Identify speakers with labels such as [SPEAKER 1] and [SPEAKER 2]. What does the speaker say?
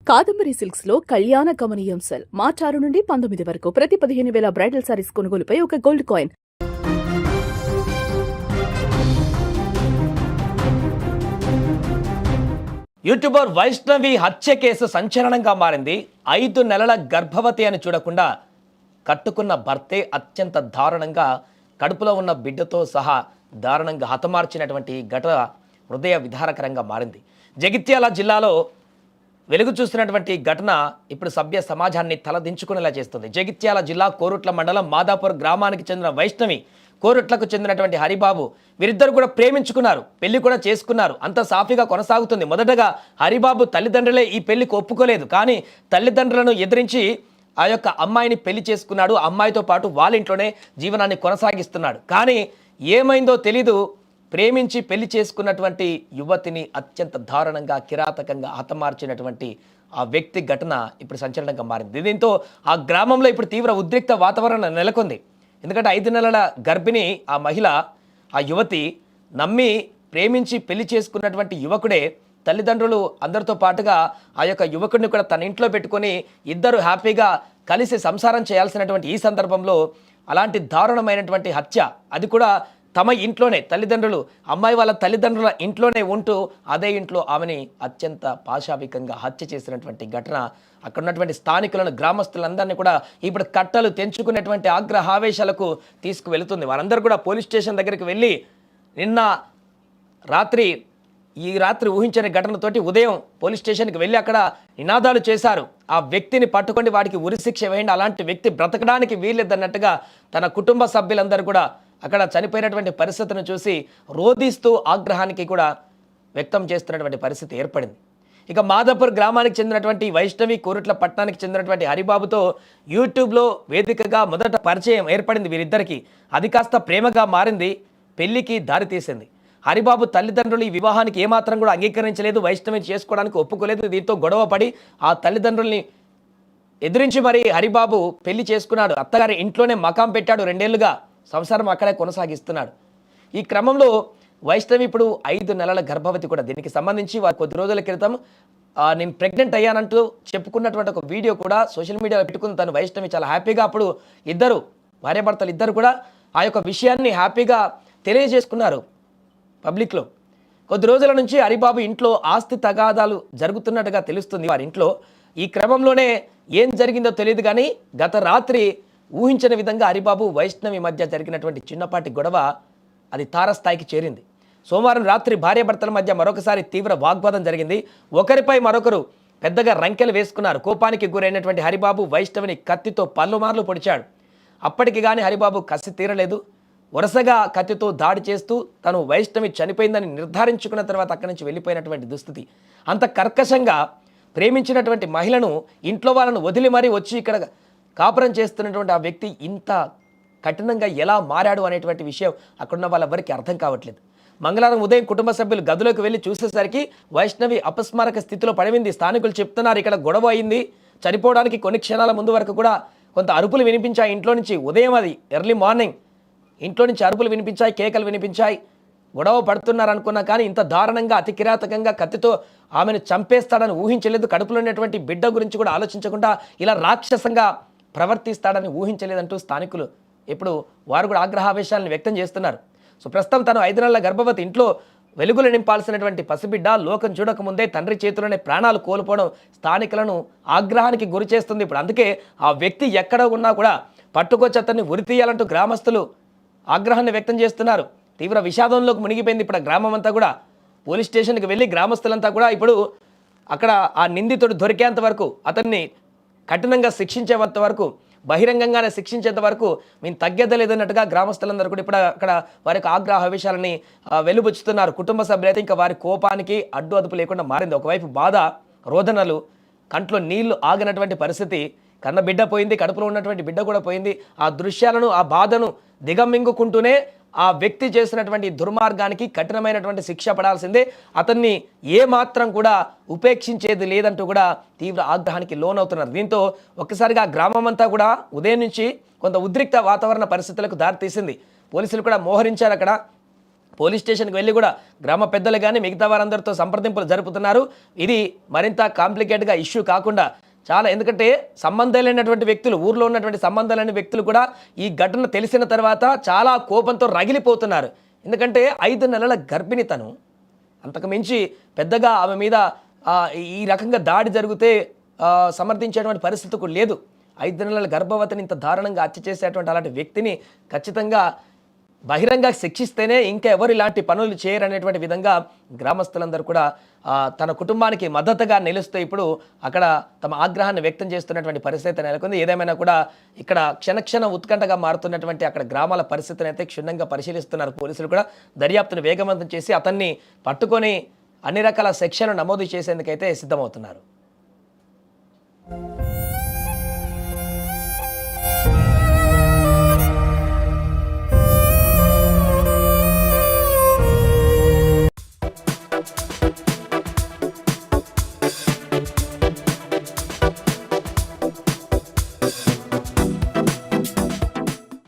[SPEAKER 1] Kadambari silks లో కళ్యాణ కమనీయం సెల్ మార్చి 6 నుండి 19 వరకు ప్రతి 15,000 బ్రైడల్ సారీస్ కొనుగోలుపై ఒక గోల్డ్ కాయిన్.
[SPEAKER 2] యూట్యూబర్ వైష్ణవి హత్య కేసు సంచలనంగా మారింది. 5 నెలల గర్భవతి అని చూడకుండా కట్టుకున్న భర్తే అత్యంత దారుణంగా కడుపులో ఉన్న బిడ్డతో సహా దారుణంగా హతమార్చినటువంటి ఘటన హృదయ విదారకరంగా మారింది. జగిత్యాల జిల్లాలో వెలుగు చూస్తున్నటువంటి ఘటన ఇప్పుడు సభ్య సమాజాన్ని తలదించుకునేలా చేస్తుంది. జగిత్యాల జిల్లా కోరుట్ల మండలం మాదాపూర్ గ్రామానికి చెందిన వైష్ణవి, కోరుట్లకు చెందినటువంటి హరిబాబు వీరిద్దరు కూడా ప్రేమించుకున్నారు, పెళ్లి కూడా చేసుకున్నారు. అంత సాఫీగా కొనసాగుతుంది. మొదటగా హరిబాబు తల్లిదండ్రులే ఈ పెళ్లికి ఒప్పుకోలేదు, కానీ తల్లిదండ్రులను ఎదిరించి ఆ యొక్క అమ్మాయిని పెళ్లి చేసుకున్నాడు. అమ్మాయితో పాటు వాళ్ళ ఇంట్లోనే జీవనాన్ని కొనసాగిస్తున్నాడు. కానీ ఏమైందో తెలీదు, ప్రేమించి పెళ్లి చేసుకున్నటువంటి యువతిని అత్యంత దారుణంగా కిరాతకంగా హతమార్చినటువంటి ఆ వ్యక్తి ఘటన ఇప్పుడు సంచలనంగా మారింది. దీంతో ఆ గ్రామంలో ఇప్పుడు తీవ్ర ఉద్రిక్త వాతావరణం నెలకొంది. ఎందుకంటే 5 నెలల గర్భిణి ఆ మహిళ, ఆ యువతి నమ్మి ప్రేమించి పెళ్లి చేసుకున్నటువంటి యువకుడే తల్లిదండ్రులు అందరితో పాటుగా ఆ యొక్క యువకుడిని కూడా తన ఇంట్లో పెట్టుకొని ఇద్దరు హ్యాపీగా కలిసి సంసారం చేయాల్సినటువంటి ఈ సందర్భంలో అలాంటి దారుణమైనటువంటి హత్య, అది కూడా తమ ఇంట్లోనే, తల్లిదండ్రులు అమ్మాయి వాళ్ళ తల్లిదండ్రుల ఇంట్లోనే ఉంటూ అదే ఇంట్లో ఆమెని అత్యంత పాశావికంగా హత్య చేసినటువంటి ఘటన అక్కడ ఉన్నటువంటి స్థానికులను, గ్రామస్తులందరినీ కూడా ఇప్పుడు కట్టలు తెంచుకునేటువంటి ఆగ్రహావేశాలకు తీసుకువెళుతుంది. వారందరూ కూడా పోలీస్ స్టేషన్ దగ్గరికి వెళ్ళి ఈ రాత్రి ఊహించని ఘటనతోటి ఉదయం పోలీస్ స్టేషన్కి వెళ్ళి అక్కడ నినాదాలు చేశారు. ఆ వ్యక్తిని పట్టుకొని వాడికి ఉరిశిక్ష వేయండి, అలాంటి వ్యక్తి బ్రతకడానికి వీల్లేదన్నట్టుగా తన కుటుంబ సభ్యులందరూ కూడా అక్కడ చనిపోయినటువంటి పరిస్థితిని చూసి రోధిస్తూ ఆగ్రహానికి కూడా వ్యక్తం చేస్తున్నటువంటి పరిస్థితి ఏర్పడింది. ఇక మాదాపూర్ గ్రామానికి చెందినటువంటి వైష్ణవి, కోరుట్ల పట్టణానికి చెందినటువంటి హరిబాబుతో యూట్యూబ్లో వేదికగా మొదట పరిచయం ఏర్పడింది వీరిద్దరికీ. అది కాస్త ప్రేమగా మారింది, పెళ్లికి దారితీసింది. హరిబాబు తల్లిదండ్రులు ఈ వివాహానికి ఏమాత్రం కూడా అంగీకరించలేదు, వైష్ణవిని చేసుకోవడానికి ఒప్పుకోలేదు. దీంతో గొడవ పడి ఆ తల్లిదండ్రుల్ని ఎదిరించి మరి హరిబాబు పెళ్లి చేసుకున్నాడు. అత్తగారి ఇంట్లోనే మకాం పెట్టాడు. 2 ఏళ్లుగా సంసారం అక్కడే కొనసాగిస్తున్నాడు. ఈ క్రమంలో వైష్ణవి ఇప్పుడు 5 నెలల గర్భవతి కూడా. దీనికి సంబంధించి వారు కొద్ది రోజుల క్రితం నేను ప్రెగ్నెంట్ అయ్యానంటూ చెప్పుకున్నటువంటి ఒక వీడియో కూడా సోషల్ మీడియాలో పెట్టుకుని తను వైష్ణవి చాలా హ్యాపీగా అప్పుడు ఇద్దరు భార్యాభర్తలు ఇద్దరు కూడా ఆ యొక్క విషయాన్ని హ్యాపీగా తెలియజేసుకున్నారు పబ్లిక్లో. కొద్ది రోజుల నుంచి హరిబాబు ఇంట్లో ఆస్తి తగాదాలు జరుగుతున్నట్టుగా తెలుస్తుంది వారి ఇంట్లో. ఈ క్రమంలోనే ఏం జరిగిందో తెలియదు, కానీ గత రాత్రి ఊహించని విధంగా హరిబాబు, వైష్ణవి మధ్య జరిగినటువంటి చిన్నపాటి గొడవ అది తారస్థాయికి చేరింది. సోమవారం రాత్రి భార్యాభర్తల మధ్య మరొకసారి తీవ్ర వాగ్వాదం జరిగింది. ఒకరిపై మరొకరు పెద్దగా రంకెలు వేసుకున్నారు. కోపానికి గురైనటువంటి హరిబాబు వైష్ణవిని కత్తితో పలుమార్లు పొడిచాడు. అప్పటికి కానీ హరిబాబు కసి తీరలేదు. వరుసగా కత్తితో దాడి చేస్తూ తను వైష్ణవి చనిపోయిందని నిర్ధారించుకున్న తర్వాత అక్కడి నుంచి వెళ్ళిపోయినటువంటి దుస్థితి. అంత కర్కశంగా ప్రేమించినటువంటి మహిళను, ఇంట్లో వాళ్ళను వదిలి మరీ వచ్చి ఇక్కడ కాపురం చేస్తున్నటువంటి ఆ వ్యక్తి ఇంత కఠినంగా ఎలా మారాడు అనేటువంటి విషయం అక్కడున్న వాళ్ళెవ్వరికీ అర్థం కావట్లేదు. మంగళవారం ఉదయం కుటుంబ సభ్యులు గదిలోకి వెళ్ళి చూసేసరికి వైష్ణవి అపస్మారక స్థితిలో పడివింది. స్థానికులు చెప్తున్నారు ఇక్కడ గొడవ అయింది. చనిపోవడానికి కొన్ని క్షణాల ముందు వరకు కూడా కొంత అరుపులు వినిపించాయి ఇంట్లో నుంచి. ఉదయం అది ఎర్లీ మార్నింగ్ ఇంట్లో నుంచి అరుపులు వినిపించాయి, కేకలు వినిపించాయి. గొడవ పడుతున్నారు అనుకున్నా, కానీ ఇంత దారుణంగా అతి కిరాతకంగా కత్తితో ఆమెను చంపేస్తాడని ఊహించలేదు. కడుపులో ఉన్నటువంటి బిడ్డ గురించి కూడా ఆలోచించకుండా ఇలా రాక్షసంగా ప్రవర్తిస్తాడని ఊహించలేదంటూ స్థానికులు ఇప్పుడు వారు కూడా ఆగ్రహావేశాలను వ్యక్తం చేస్తున్నారు. సో ప్రస్తుతం తను 5 నెలల గర్భవతి, ఇంట్లో వెలుగులు నింపాల్సినటువంటి పసిబిడ్డ లోకం చూడకముందే తండ్రి చేతిలోనే ప్రాణాలు కోల్పోవడం స్థానికులను ఆగ్రహానికి గురి చేస్తుంది. ఇప్పుడు అందుకే ఆ వ్యక్తి ఎక్కడ ఉన్నా కూడా పట్టుకొచ్చి అతన్ని ఉరి తీయాలంటూ గ్రామస్తులు ఆగ్రహాన్ని వ్యక్తం చేస్తున్నారు. తీవ్ర విషాదంలోకి మునిగిపోయింది ఇప్పుడు గ్రామం అంతా కూడా. పోలీస్ స్టేషన్కి వెళ్ళి గ్రామస్తులంతా కూడా ఇప్పుడు అక్కడ ఆ నిందితుడు దొరికేంత వరకు, అతన్ని కఠినంగా శిక్షించేంత వరకు, బహిరంగంగానే శిక్షించేంత వరకు మేము తగ్గేదలేదన్నట్టుగా గ్రామస్తులందరూ కూడా ఇప్పుడు అక్కడ వారి యొక్క ఆగ్రహావేశాలని వెలుబుచ్చుతున్నారు. కుటుంబ సభ్యులైతే ఇంకా వారి కోపానికి అడ్డు అదుపు లేకుండా మారింది. ఒకవైపు బాధ, రోదనలు, కంట్లో నీళ్లు ఆగినటువంటి పరిస్థితి. కన్న బిడ్డ పోయింది, కడుపులో ఉన్నటువంటి బిడ్డ కూడా పోయింది. ఆ దృశ్యాలను, ఆ బాధను దిగమింగుకుంటూనే ఆ వ్యక్తి చేసినటువంటి దుర్మార్గానికి కఠినమైనటువంటి శిక్ష పడాల్సిందే, అతన్ని ఏమాత్రం కూడా ఉపేక్షించేది లేదంటూ కూడా తీవ్ర ఆగ్రహానికి లోనవుతున్నారు. దీంతో ఒక్కసారిగా గ్రామం అంతా కూడా ఉదయం నుంచి కొంత ఉద్రిక్త వాతావరణ పరిస్థితులకు దారితీసింది. పోలీసులు కూడా మోహరించారు. అక్కడ పోలీస్ స్టేషన్కి వెళ్ళి కూడా గ్రామ పెద్దలు కానీ మిగతా వారందరితో సంప్రదింపులు జరుపుతున్నారు. ఇది మరింత కాంప్లికేట్గా ఇష్యూ కాకుండా చాలా, ఎందుకంటే సంబంధం లేనటువంటి వ్యక్తులు, ఊర్లో ఉన్నటువంటి సంబంధం లేని వ్యక్తులు కూడా ఈ ఘటన తెలిసిన తర్వాత చాలా కోపంతో రగిలిపోతున్నారు. ఎందుకంటే 5 నెలల గర్భిణి తను, అంతకు మించి పెద్దగా ఆమె మీద ఈ రకంగా దాడి జరిగితే సమర్థించేటువంటి పరిస్థితి కూడా లేదు. 5 నెలల గర్భవతిని ఇంత దారుణంగా హత్య చేసేటువంటి అలాంటి వ్యక్తిని ఖచ్చితంగా బహిరంగ శిక్షిస్తేనే ఇంకా ఎవరు ఇలాంటి పనులు చేయరనేటువంటి విధంగా గ్రామస్తులందరూ కూడా తన కుటుంబానికి మద్దతుగా నిలుస్తూ ఇప్పుడు అక్కడ తమ ఆగ్రహాన్ని వ్యక్తం చేస్తున్నటువంటి పరిస్థితి నెలకొంది. ఏదేమైనా కూడా ఇక్కడ క్షణక్షణ ఉత్కంఠగా మారుతున్నటువంటి అక్కడ గ్రామాల పరిస్థితిని అయితే క్షుణ్ణంగా పరిశీలిస్తున్నారు పోలీసులు కూడా. దర్యాప్తును వేగవంతం చేసి అతన్ని పట్టుకొని అన్ని రకాల సెక్షన్లు నమోదు చేసేందుకైతే సిద్ధమవుతున్నారు.